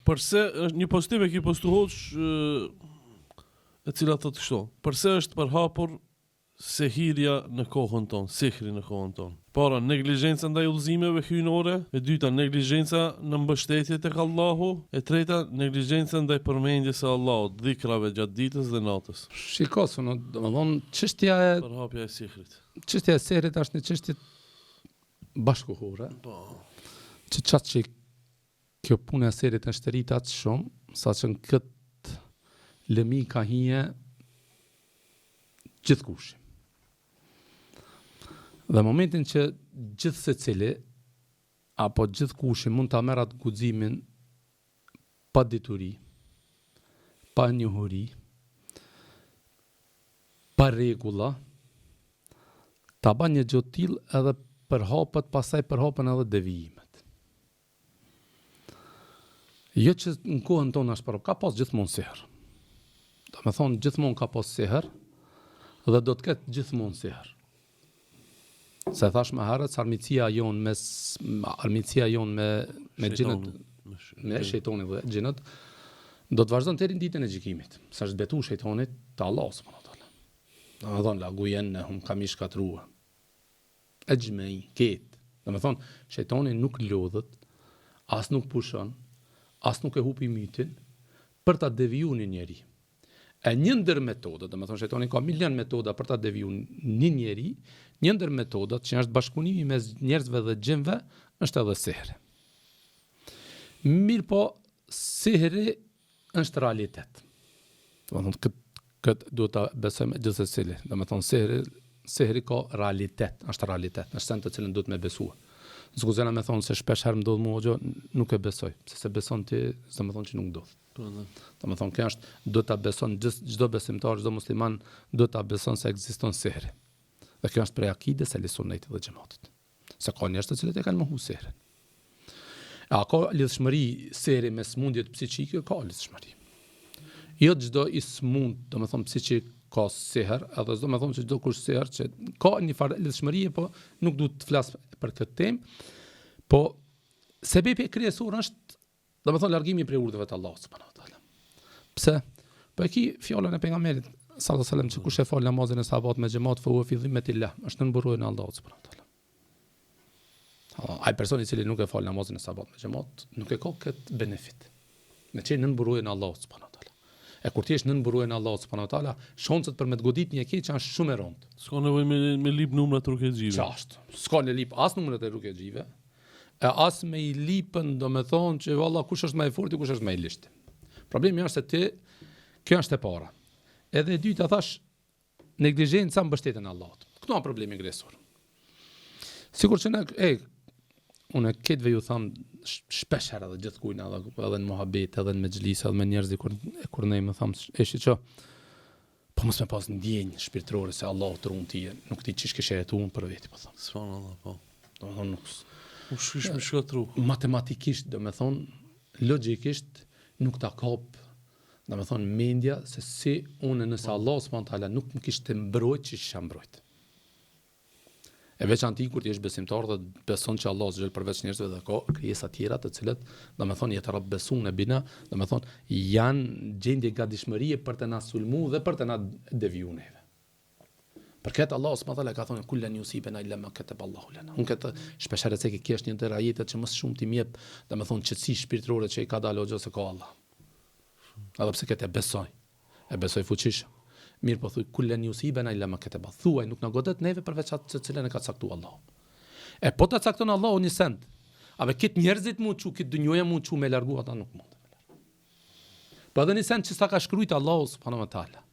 përse është një postim e ki postu Hoxh e cila thotë kështu. Përse është përhapur sehirja në kohën tonë, sihri në kohën tonë. Para, neglizhenca ndaj udhëzimeve hyjnore, e dyta, neglizhenca në mbështetje tek Allahu, e treta, neglizhenca ndaj përmendjes së Allahut, dhikrave gjatë ditës dhe natës. Shikosu, domethënë çështja e Përhapja e sihrit. Çështja e sihrit është një çështje bashkëkohore. Po. Që kjo punë e sihrit është rrit atë shumë, saqë në këtë lëmi ka hije gjithkush. Dhe momentin që gjithë secili apo gjithkush mund ta merr atë guximin pa dituri, pa njohuri, pa rregulla, ta bën një gjë të tillë edhe përhapet, pastaj përhapen edhe devijimet. Jo që në kohën tonë është ka pas gjithmonë sihr. Do me thonë gjithmonë ka pas sihr dhe do të ketë gjithmonë sihr. Se thash më herët, armiqësia jon me xhinët, me shejtonin dhe xhinët, do të vazhdon deri në ditën e gjykimit. Sa është betu shejtonit te Allahu subhanahu wa taala. Domethënë la gujenhum kam i shkatrua. Ajmei ket. Domethënë shejtoni nuk lodhet, as nuk pushon, as nuk e hupi mytin për ta devijuar një njeri. E një ndër metodat, domethënë shejtoni ka milion metoda për ta devijuar një njeri, një ndër metodat që është bashkëpunimi mes njerëzve dhe xhinëve është edhe sihri. Mirë po, sihri është realitet. Domethënë këtë duhet ta besojmë gjithsesi. Domethënë sihri ka realitet, është realitet, është send të cilën duhet me besua. Zguzena me thonë se shpesh herë më ndodh mua gjë, nuk e besoj, se beson ti, s'do më thonë që nuk ndodh. Do të thonë kjo është do ta beson çdo besimtar, çdo musliman do ta beson se ekziston sihri. Dhe kjo është prej akides e Sunetit dhe Xhamatit. Se ka njerëz të cilët e kanë mohu sihrin. A ka lidhshmëri sihri me smundjet psiqike? Ka lidhshmëri. Jo çdo i smund, do të thonë psiqik ka sihr, edhe do të thonë se çdo kush sihr që ka një farë lidhshmëri, po nuk duhet të flas për këtë temë. Po sebebi kryesor është, do të thonë largimi prej urdhëve të Allahut subhanahu wa taala. Pse? Po e ki fjalën e pejgamberit sallallahu alaihi wasallam që kush e fal namazin e sabat me xhamat fa huwa fi dhimmatillah, është në mburojën e Allahut subhanahu wa taala. Ai personi i cili nuk e fal namazin e sabat me xhamat nuk e ka këtë benefit. Me çë në mburojën e Allahut subhanahu wa taala. E kur ti je në mburojën e Allahut subhanahu wa taala, shanset për me të godit një keq janë shumë e rëndë. S'ka nevojë me lip numrat e rukëxhive. Çast. S'ka në lip as numrat e rukëxhive. E as me i lipën, do me thonë që valla kush është më i fortë, kush është më i lishtë. Problemi është se ti, kjo është e para. Edhe e dyta thash, neglizhenca mbështetjen e Allahut. Këto janë problemi kryesor. Sigur që unë këtëve ju tham shpesh herë edhe gjithkujt edhe në muhabet, edhe në mexhlis, edhe me njerëz kur ne më tham eshi që po mos më pas ndjenjë shpirtërore se Allahu të ruan ti, nuk ti çish ke jetuar për veti, po them. Subhanallahu, po. Domethënë nuk Shkish me shkatru. Matematikisht, do me thonë, logjikisht, nuk ta kap, do me thonë, mendja, se si unë nëse Allah s.w.t. nuk më kishte mbrojt që isha mbrojt. E veçanti kur ti je besimtar dhe beson që Allah s'gjel përveç njerëzve dhe ka krijesa tjera të cilët, do me thonë, jetë rab besun e bina, do me thonë, janë gjendje gatishmërie për të na sulmu dhe për të na deviju neve. Për këtë Allah s.w.t. ka thonë kullen yusibena illa ma kataba Allahu lana. Unë këtë shpeshherë se ke është një ndër ajetet që më shumë ti jep, domethënë qetësi shpirtërore që i ka dalë xho se ka Allah. Edhe pse këtë e besoj fuqishëm. Mirë po thuj kullen yusibena illa ma kataba. Thuaj nuk na godet neve përveç atë të cilën e ka caktuar Allahu. E po ta cakton Allahu një send. A ve kët njerëzit mund çu, kët dynjoja mund çu me largu ata nuk mund. Po edhe një send që sa ka shkruajt Allahu subhanahu wa taala.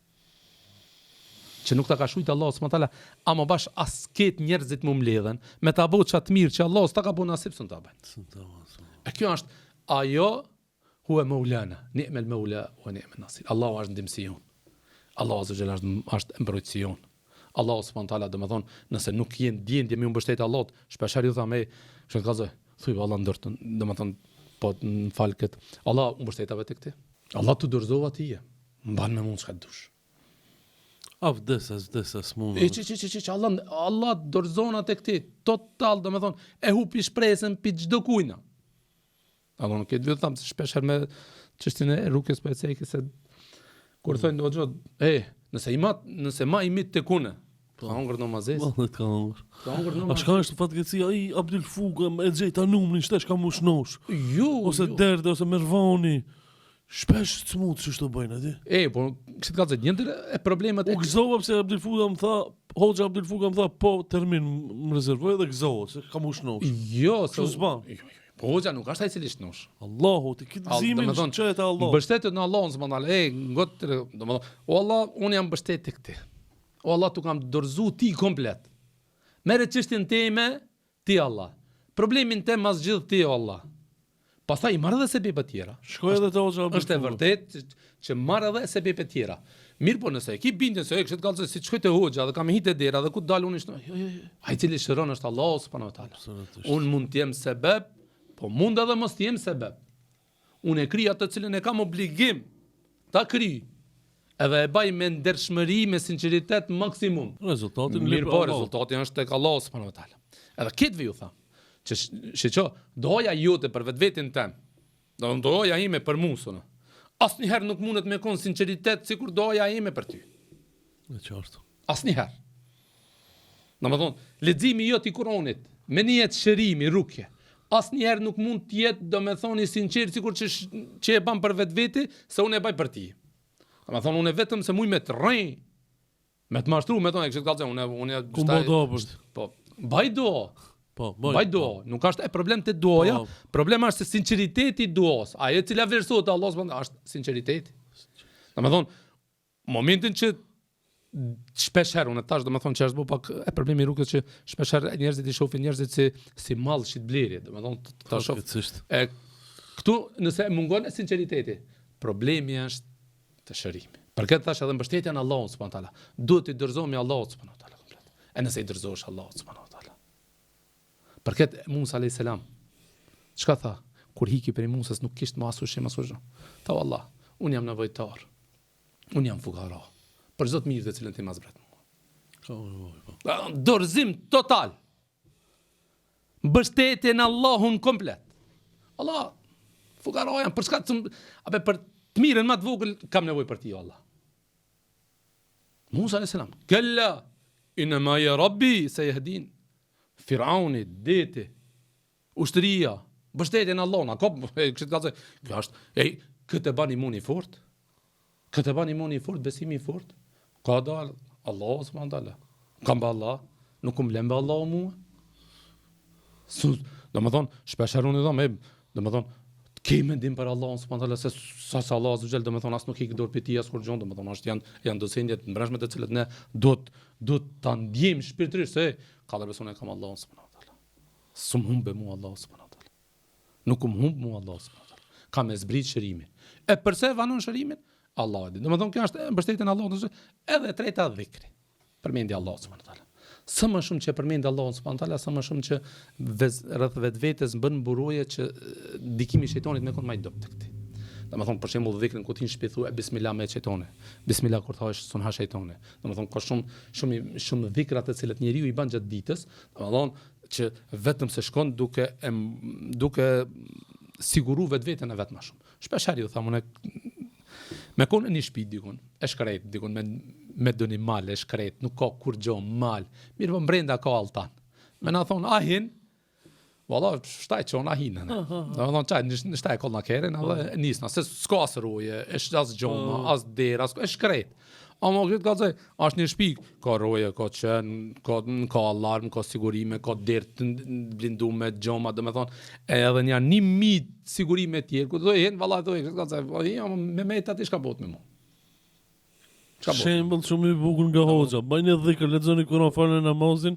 Që nuk ta ka shujt Allah s.w.t. Ama bash as ket njerëzit më mbledhen me ta bëu çat mirë që Allah s'ta ka bëu nasip s'ta bën. E kjo është ajo huwa maulana, ni'mal maula wa ni'man nasir. Allahu është ndihmësi jon. Allahu azza jalla është mbrojtësi jon. Allahu s.w.t. domethën nëse nuk jeni ndjenjë me mbështet Allahut, shpeshherë ju thamë, shkazoj, thuj valla ndërtën, domethën po fal kët. Allah mbështetave tek ti. Allah të dorëzova ti. Mban me mund çka dush. Avdes mund. Allah dorëzon atë këti total, domethënë e hupi shpresën pi çdo kujna. Allo nuk e dy tham se shpesh herë me çështjen e rrugës po e cekë se kur thonë do xho, nëse ma i mit tek unë, ka hongër namazes. Vallahi ka hongër. Ka hongër A namazes. shka është fatkeqësi ai Abdul Fuga e gjejta numrin shtesh ka mushnosh. Jo, Ose Derde ose Mervani. Shpesh smut që shto bëjnë aty. po kështu ka thënë njëndër e problemet U gëzova pse Abdul Fuga më tha, Hoxha Abdul Fuga më tha, po termin më rezervoj dhe gëzova se ka mushnosh. Jo, Kështu s'ban. Po hoxha nuk është ai cili shnosh. Allahu ti këtë gëzimin çet e Allah. Mbështetet në Allahun subhanallahu. Ngot, domethënë, o Allah, unë jam mbështet tek ti. O Allah, tu kam dorëzu ti komplet. Merre çështjen time ti Allah. Problemin tem mas gjithë ti o Allah. Pastaj marr edhe sebepe tjera. Shkoj edhe te Hoxha Abdul Është e Fuga. vërtet që marr edhe sebepe tjera. Mirë po nëse e ki bindjen se e kështë kallë si shkoj te hoxha dhe kam hitë dera dhe ku dal unë shno. Jo. Ai cili shëron është Allahu subhanahu wa taala. Absolutisht. Unë mund të jem sebeb, po mund edhe mos të jem sebeb. Unë e kri atë cilën e kam obligim ta kri. Edhe e baj me ndershmëri, me sinqeritet maksimum. Rezultatin Mirë po, rezultati është tek Allahu subhanahu wa taala. Edhe këtë ju tham, që shiqo, doja jote për vetveten tëm. Doja ime për musën. Asnjëherë nuk mundet me kon sinqeritet sikur doja ime për ty. E qartë. Asnjëherë. Domethënë, leximi jot i Kuranit, me një shërimi, rukje. Asnjëherë nuk mund të jetë domethënë i sinqert sikur që e bën për vetvete, se unë e baj për ti. Domethënë unë vetëm se muj me të rrej, me të mashtru, me tonë, kështë kallëse, unë Ku mbo do apësht? Po, baj do. Po, Baj do, nuk është e problem të duaja, problema është se sinqeriteti i duos. Ajo e cila vlerësohet Allah subhanahu është sinqeriteti. Domethënë, momentin që shpesh herë unë tash domethënë që është bëu pak e problemi i rrugës që shpesh herë njerëzit i shohin njerëzit si mall shit blerje, domethënë ta shoh. E këtu nëse mungon sinqeriteti, problemi është të shërimi. Për këtë thash edhe mbështetja në Allahun subhanahu taala. Duhet të dorëzohemi Allahut subhanahu taala komplet. E nëse i dorëzohesh Allahut subhanahu taala. Për këtë Musa alayhis salam, çka tha? Kur hiki prej Musës nuk kishte më asushim asgjë. Tha Allah, unë jam nevojtar. Unë jam fukara. Për çdo të mirë të cilën ti më zbret mua. Dorëzim total. Mbështetje në Allahun komplet. Allah, fukara jam për çka apo për të mirën më të vogël kam nevojë për ti o Allah. Musa alayhis salam, kalla inma ya rabbi sayahdin. Firauni, deti, ushtëria, mbështetjen në Allahun, kështu ka thënë, kjo është, këtë bën imuni fort. Këtë bën imuni fort, besimi i fort. Ka dal Allahu subhanahu taala. Kam ba Allah, nuk më lëmbe Allahu mua. Domethënë, shpesh unë them, domethënë, ke mendim për Allahun subhanahu taala se sa Allahu azza jall, domethënë as nuk i dorë për ti as kur gjon, domethënë është janë docendjet të mbrëmshme të cilët ne do ta ndjejmë shpirtërisht se ka dhe beson e kam Allahun subhanahu taala. S'm humbe mua Allahu subhanahu taala. Nuk humb mua Allahu subhanahu taala. Kam e zbrit shërimin. E përse vanon shërimin? Allahu e di. Domethënë kjo është mbështetja në Allahun, edhe e treta dhikri. Përmendja Allahut subhanahu taala. Sa më shumë që përmend Allahun subhanahu taala, sa më shumë që rreth vetvetes bën buroje që dikimi i shejtanit me kon më i dopt tek ti. Domethënë për shembull dhikrin ku ti shpithu bismillah me shejtane. Bismillah kur thash sunha shejtane. Domethënë ka shumë dhikra të cilët njeriu i bën gjatë ditës, domethënë që vetëm se shkon duke siguru vetveten e vet më shumë. Shpesh herë ju them unë me kon në shtëpi dikun, e shkret dikun me doni mal, e shkret, nuk ka kur gjë mal. Mirë po brenda ka altan. Me na thon ahin, valla shtaj çon ahin. Domethënë çaj në shtaj kollna kerën edhe nisna se s'ka as roje, është as gjoma, as dera, e shkret. Amo këtë ka thënë, është një shtëpi, ka roje, ka qen, ka alarm, ka sigurime, ka derë të blinduar me gjoma, domethënë edhe janë 1000 sigurime të tjerë. Ku do hen, valla do këtë ka thënë, me me tati çka bëhet me mua. Shembull shumë i bukur nga hoxha. Bëjnë dhikr, lexoni Kur'an, falni namazin.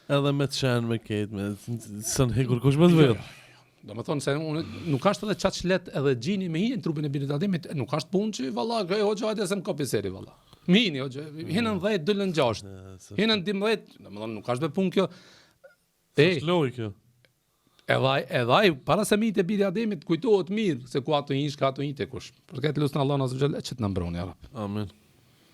Edhe me të qenë me ketë, me sën hekur kush më të vetë. Domethënë se unë nuk është edhe çaq let edhe xhini me hinë trupin e binit Ademit, nuk është punë që valla hoxha hajde se më kopi seri valla. Mini hoxha, hinën 10 dolën 6. Hinën 12, domethënë nuk është punë kjo. Është lojë kjo. Edhe ai para se mi të binit Ademit kujtohet mirë se ku ato hinë, ka ato hinë te kush. Për këtë lutën Allahun azh xhel që të na mbroni ya Rab. Amen.